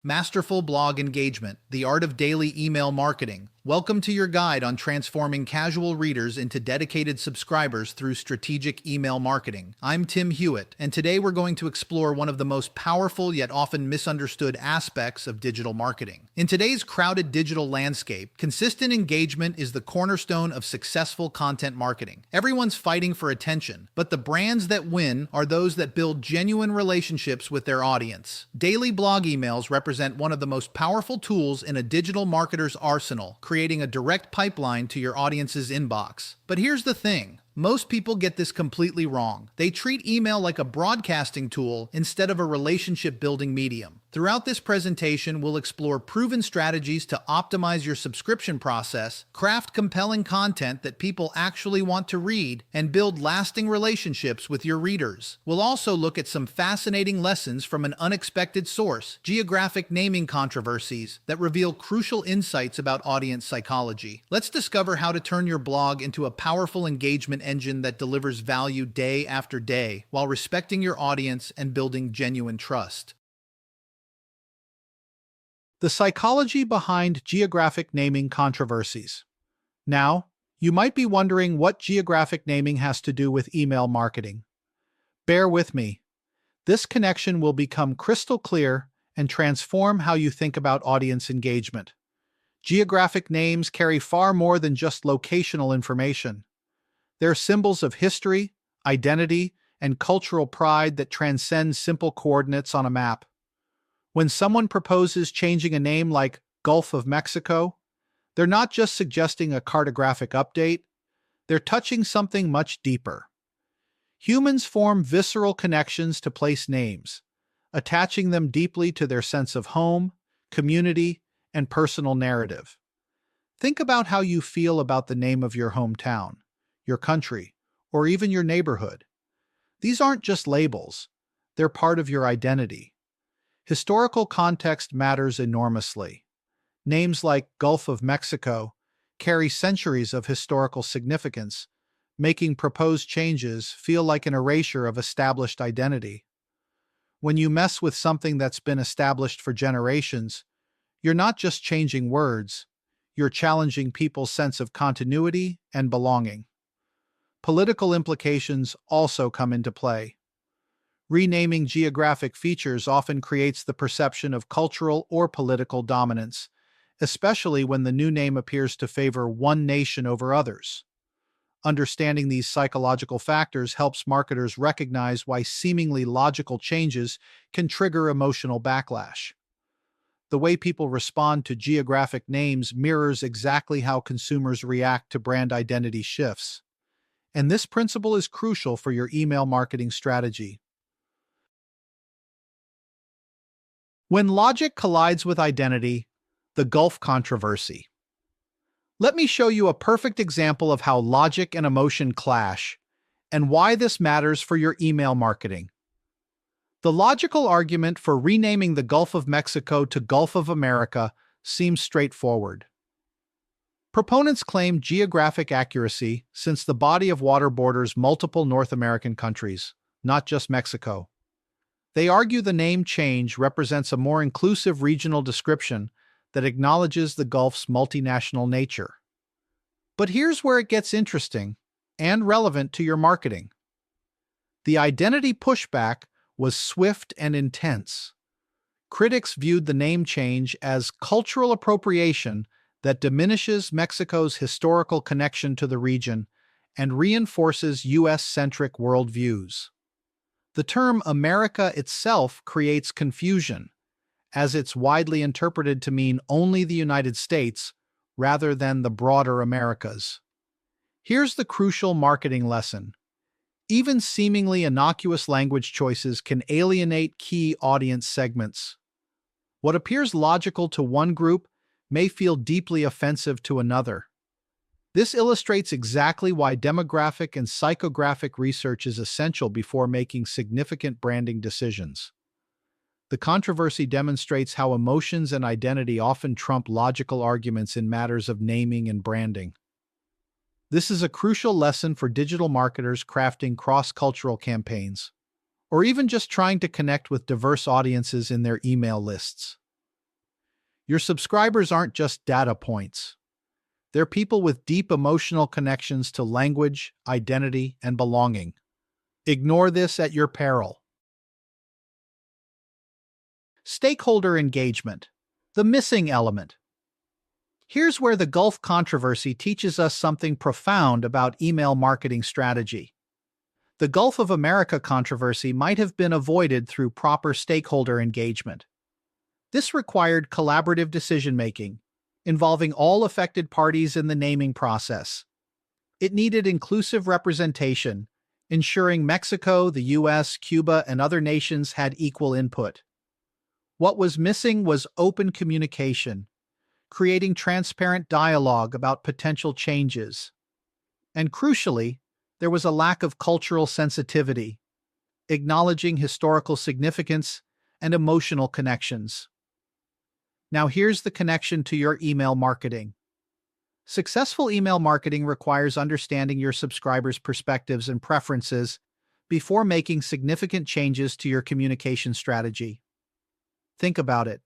Masterful Blog Engagement, the Art of Daily Email Marketing. Welcome to your guide on transforming casual readers into dedicated subscribers through strategic email marketing. I'm Tim Hewitt, and today we're going to explore one of the most powerful yet often misunderstood aspects of digital marketing. In today's crowded digital landscape, consistent engagement is the cornerstone of successful content marketing. Everyone's fighting for attention, but the brands that win are those that build genuine relationships with their audience. Daily blog emails represent one of the most powerful tools in a digital marketer's arsenal, creating a direct pipeline to your audience's inbox. But here's the thing. Most people get this completely wrong. They treat email like a broadcasting tool instead of a relationship-building medium. Throughout this presentation, we'll explore proven strategies to optimize your subscription process, craft compelling content that people actually want to read, and build lasting relationships with your readers. We'll also look at some fascinating lessons from an unexpected source, geographic naming controversies, that reveal crucial insights about audience psychology. Let's discover how to turn your blog into a powerful engagement engine that delivers value day after day while respecting your audience and building genuine trust. The psychology behind geographic naming controversies. Now, you might be wondering what geographic naming has to do with email marketing. Bear with me. This connection will become crystal clear and transform how you think about audience engagement. Geographic names carry far more than just locational information. They're symbols of history, identity, and cultural pride that transcend simple coordinates on a map. When someone proposes changing a name like Gulf of Mexico, they're not just suggesting a cartographic update, they're touching something much deeper. Humans form visceral connections to place names, attaching them deeply to their sense of home, community, and personal narrative. Think about how you feel about the name of your hometown, your country, or even your neighborhood. These aren't just labels, they're part of your identity. Historical context matters enormously. Names like Gulf of Mexico carry centuries of historical significance, making proposed changes feel like an erasure of established identity. When you mess with something that's been established for generations, you're not just changing words, you're challenging people's sense of continuity and belonging. Political implications also come into play. Renaming geographic features often creates the perception of cultural or political dominance, especially when the new name appears to favor one nation over others. Understanding these psychological factors helps marketers recognize why seemingly logical changes can trigger emotional backlash. The way people respond to geographic names mirrors exactly how consumers react to brand identity shifts. And this principle is crucial for your email marketing strategy. When logic collides with identity, the Gulf controversy. Let me show you a perfect example of how logic and emotion clash, and why this matters for your email marketing. The logical argument for renaming the Gulf of Mexico to Gulf of America seems straightforward. Proponents claim geographic accuracy since the body of water borders multiple North American countries, not just Mexico. They argue the name change represents a more inclusive regional description that acknowledges the Gulf's multinational nature. But here's where it gets interesting and relevant to your marketing. The identity pushback was swift and intense. Critics viewed the name change as cultural appropriation that diminishes Mexico's historical connection to the region and reinforces U.S.-centric worldviews. The term America itself creates confusion, as it's widely interpreted to mean only the United States rather than the broader Americas. Here's the crucial marketing lesson. Even seemingly innocuous language choices can alienate key audience segments. What appears logical to one group may feel deeply offensive to another. This illustrates exactly why demographic and psychographic research is essential before making significant branding decisions. The controversy demonstrates how emotions and identity often trump logical arguments in matters of naming and branding. This is a crucial lesson for digital marketers crafting cross-cultural campaigns, or even just trying to connect with diverse audiences in their email lists. Your subscribers aren't just data points. They're people with deep emotional connections to language, identity, and belonging. Ignore this at your peril. Stakeholder engagement, the missing element. Here's where the Gulf controversy teaches us something profound about email marketing strategy. The Gulf of America controversy might have been avoided through proper stakeholder engagement. This required collaborative decision-making, involving all affected parties in the naming process. It needed inclusive representation, ensuring Mexico, the US, Cuba, and other nations had equal input. What was missing was open communication, creating transparent dialogue about potential changes. And crucially, there was a lack of cultural sensitivity, acknowledging historical significance and emotional connections. Now here's the connection to your email marketing. Successful email marketing requires understanding your subscribers' perspectives and preferences before making significant changes to your communication strategy. Think about it.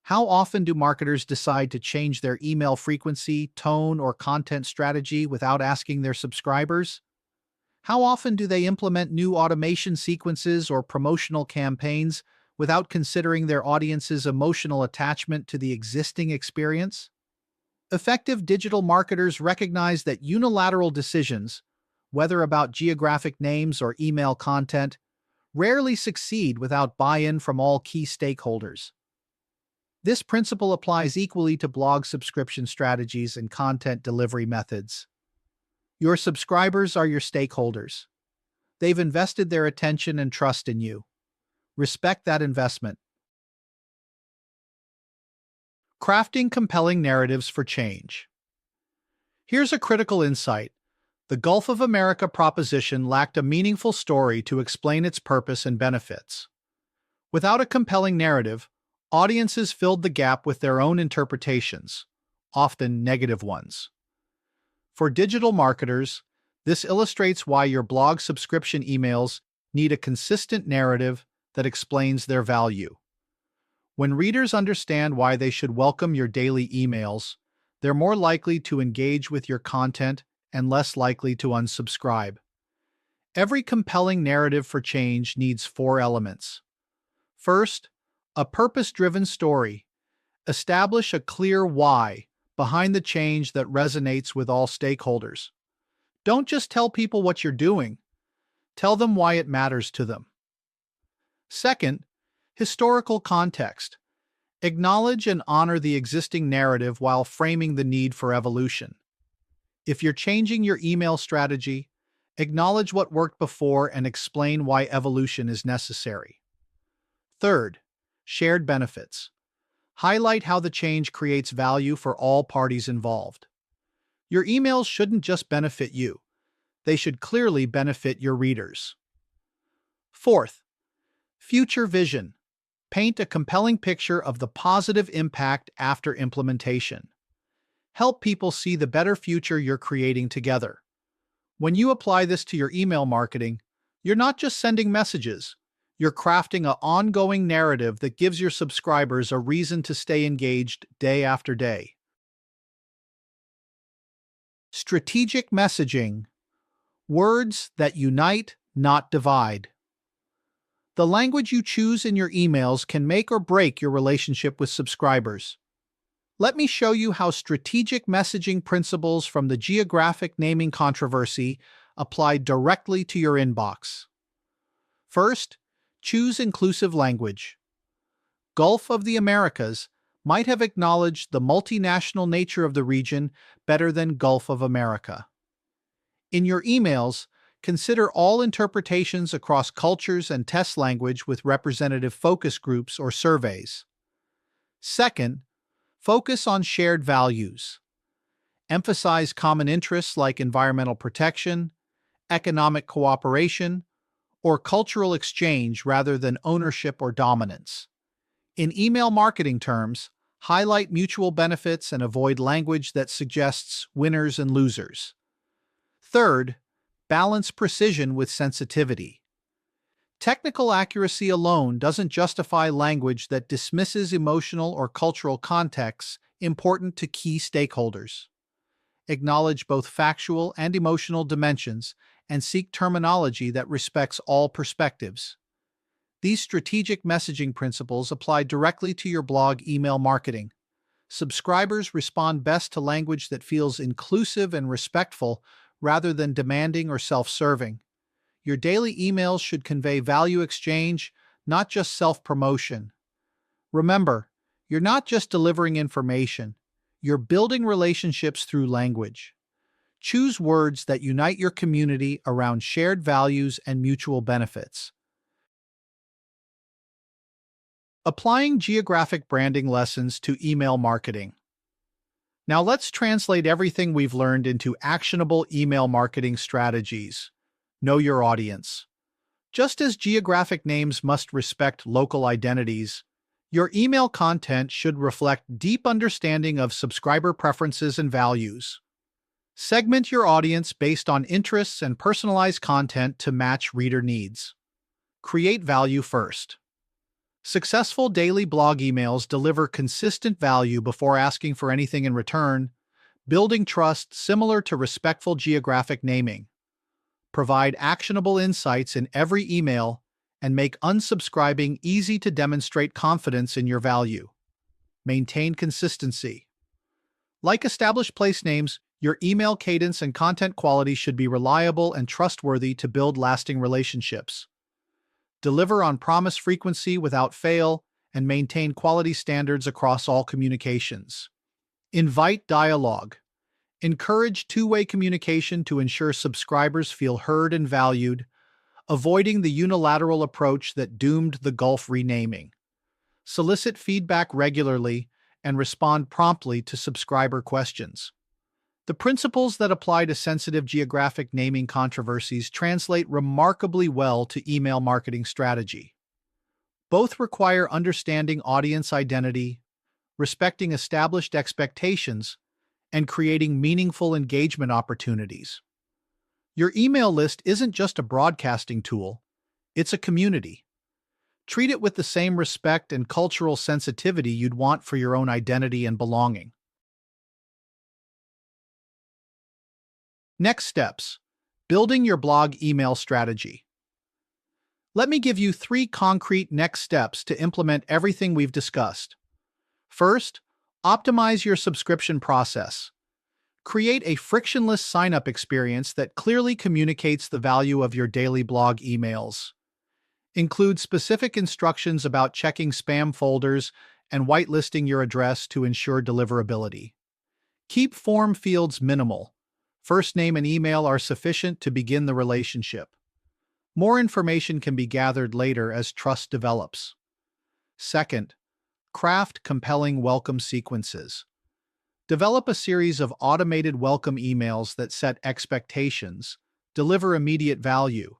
How often do marketers decide to change their email frequency, tone, or content strategy without asking their subscribers? How often do they implement new automation sequences or promotional campaigns without considering their audience's emotional attachment to the existing experience? Effective digital marketers recognize that unilateral decisions, whether about geographic names or email content, rarely succeed without buy-in from all key stakeholders. This principle applies equally to blog subscription strategies and content delivery methods. Your subscribers are your stakeholders. They've invested their attention and trust in you. Respect that investment. Crafting compelling narratives for change. Here's a critical insight. The Gulf of America proposition lacked a meaningful story to explain its purpose and benefits. Without a compelling narrative, audiences filled the gap with their own interpretations, often negative ones. For digital marketers, this illustrates why your blog subscription emails need a consistent narrative that explains their value. When readers understand why they should welcome your daily emails, they're more likely to engage with your content and less likely to unsubscribe. Every compelling narrative for change needs 4 elements. First, a purpose-driven story. Establish a clear why behind the change that resonates with all stakeholders. Don't just tell people what you're doing. Tell them why it matters to them. Second, historical context. Acknowledge and honor the existing narrative while framing the need for evolution. If you're changing your email strategy, acknowledge what worked before and explain why evolution is necessary. Third, shared benefits. Highlight how the change creates value for all parties involved. Your emails shouldn't just benefit you. They should clearly benefit your readers. Fourth, future vision. Paint a compelling picture of the positive impact after implementation. Help people see the better future you're creating together. When you apply this to your email marketing, you're not just sending messages. You're crafting an ongoing narrative that gives your subscribers a reason to stay engaged day after day. Strategic messaging. Words that unite, not divide. The language you choose in your emails can make or break your relationship with subscribers. Let me show you how strategic messaging principles from the Geographic naming controversy apply directly to your inbox. First, choose inclusive language. Gulf of the Americas might have acknowledged the multinational nature of the region better than Gulf of America. In your emails, consider all interpretations across cultures and test language with representative focus groups or surveys. Second, focus on shared values. Emphasize common interests like environmental protection, economic cooperation, or cultural exchange rather than ownership or dominance. In email marketing terms, highlight mutual benefits and avoid language that suggests winners and losers. Third, balance precision with sensitivity. Technical accuracy alone doesn't justify language that dismisses emotional or cultural contexts important to key stakeholders. Acknowledge both factual and emotional dimensions and seek terminology that respects all perspectives. These strategic messaging principles apply directly to your blog email marketing. Subscribers respond best to language that feels inclusive and respectful rather than demanding or self-serving. Your daily emails should convey value exchange, not just self-promotion. Remember, you're not just delivering information, you're building relationships through language. Choose words that unite your community around shared values and mutual benefits. Applying geographic branding lessons to email marketing. Now let's translate everything we've learned into actionable email marketing strategies. Know your audience. Just as geographic names must respect local identities, your email content should reflect deep understanding of subscriber preferences and values. Segment your audience based on interests and personalize content to match reader needs. Create value first. Successful daily blog emails deliver consistent value before asking for anything in return, building trust similar to respectful geographic naming. Provide actionable insights in every email and make unsubscribing easy to demonstrate confidence in your value. Maintain consistency. Like established place names, your email cadence and content quality should be reliable and trustworthy to build lasting relationships. Deliver on promise frequency without fail, and maintain quality standards across all communications. Invite dialogue. Encourage two-way communication to ensure subscribers feel heard and valued, avoiding the unilateral approach that doomed the Gulf renaming. Solicit feedback regularly and respond promptly to subscriber questions. The principles that apply to sensitive geographic naming controversies translate remarkably well to email marketing strategy. Both require understanding audience identity, respecting established expectations, and creating meaningful engagement opportunities. Your email list isn't just a broadcasting tool, it's a community. Treat it with the same respect and cultural sensitivity you'd want for your own identity and belonging. Next steps. Building your blog email strategy. Let me give you 3 concrete next steps to implement everything we've discussed. First, optimize your subscription process. Create a frictionless sign-up experience that clearly communicates the value of your daily blog emails. Include specific instructions about checking spam folders and whitelisting your address to ensure deliverability. Keep form fields minimal. First name and email are sufficient to begin the relationship. More information can be gathered later as trust develops. Second, craft compelling welcome sequences. Develop a series of automated welcome emails that set expectations, deliver immediate value,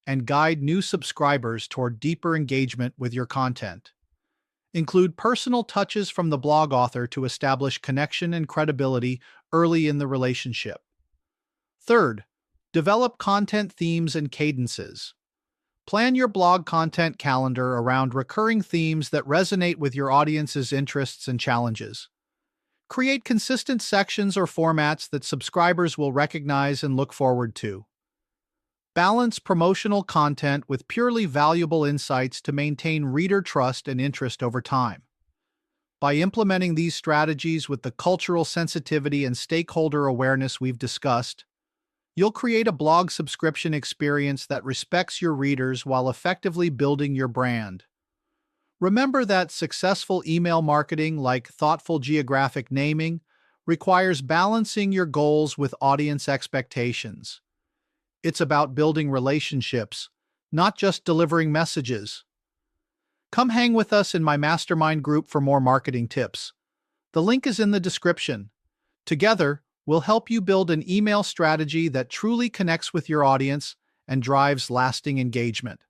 and guide new subscribers toward deeper engagement with your content. Include personal touches from the blog author to establish connection and credibility early in the relationship. Third, develop content themes and cadences. Plan your blog content calendar around recurring themes that resonate with your audience's interests and challenges. Create consistent sections or formats that subscribers will recognize and look forward to. Balance promotional content with purely valuable insights to maintain reader trust and interest over time. By implementing these strategies with the cultural sensitivity and stakeholder awareness we've discussed, you'll create a blog subscription experience that respects your readers while effectively building your brand. Remember that successful email marketing, like thoughtful geographic naming, requires balancing your goals with audience expectations. It's about building relationships, not just delivering messages. Come hang with us in my Mastermind group for more marketing tips. The link is in the description. Together, we'll help you build an email strategy that truly connects with your audience and drives lasting engagement.